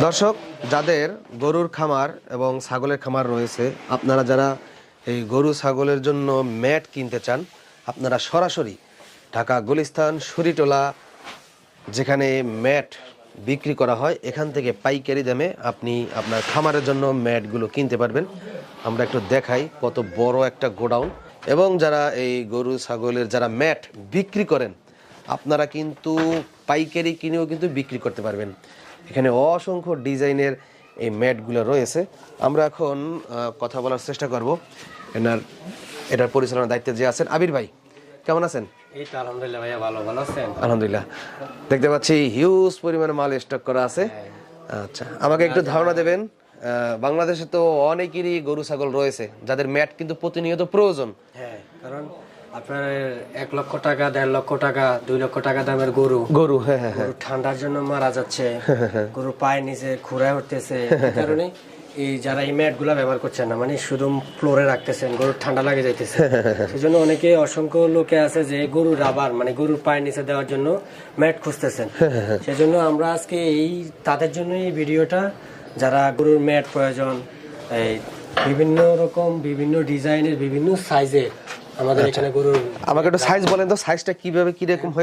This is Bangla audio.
দর্শক, যাদের গরুর খামার এবং ছাগলের খামার রয়েছে, আপনারা যারা এই গরু ছাগলের জন্য ম্যাট কিনতে চান, আপনারা সরাসরি ঢাকা গুলিস্তান শরীটোলা যেখানে ম্যাট বিক্রি করা হয় এখান থেকে পাইকারি দামে আপনি আপনার খামারের জন্য ম্যাটগুলো কিনতে পারবেন। আমরা একটু দেখাই কত বড় একটা গোডাউন। এবং যারা এই গরু ছাগলের যারা ম্যাট বিক্রি করেন, আপনারা কিন্তু পাইকারি কিনেও কিন্তু বিক্রি করতে পারবেন। এখানে অসংখ্য ডিজাইনের এই ম্যাটগুলো রয়েছে। আমরা এখন কথা বলার চেষ্টা করব এটার পরিচালনার দায়িত্বে যে আছেন আবির ভাই। কেমন আছেন? এই তো আলহামদুলিল্লাহ ভাইয়া, ভালো আছেন? আলহামদুলিল্লাহ। দেখতে পাচ্ছি হিউজ পরিমাণে মাল স্টক করা আছে। আচ্ছা, আমাকে একটু ধারণা দেবেন, বাংলাদেশে তো অনেকেরই গরু ছাগল রয়েছে যাদের ম্যাট কিন্তু প্রতিনিয়ত প্রয়োজন। হ্যাঁ, কারণ আপনার 1 লক্ষ টাকা, 1.5 লক্ষ টাকা, 2 লক্ষ টাকা দামের গরু, হ্যাঁ, গরু ঠান্ডার জন্য মারা যাচ্ছে, গরু পায়ের নিচে খুঁড়ায় উঠতেছে। এই কারণে এই যারা এই ম্যাট গুলা ব্যবহার করছেন না, মানে শুধু ফ্লোরে রাখতেছেন, গরুর ঠান্ডা লাগে যাইতেছে। সেজন্য অনেকে অসংখ্য লোকে আছে যে গরুর রাবার মানে গরুর পায়ের নিচে দেওয়ার জন্য ম্যাট খুঁজতেছেন। সেজন্য আমরা আজকে তাদের জন্য এই ভিডিওটা, যারা গরুর ম্যাট প্রয়োজন, এই বিভিন্ন রকম বিভিন্ন ডিজাইনের বিভিন্ন সাইজের আমাদের এখানে গরুর। আমাকে একটু সাইজ বলেন তো, সাইজটা কিভাবে কিরকম হয়ে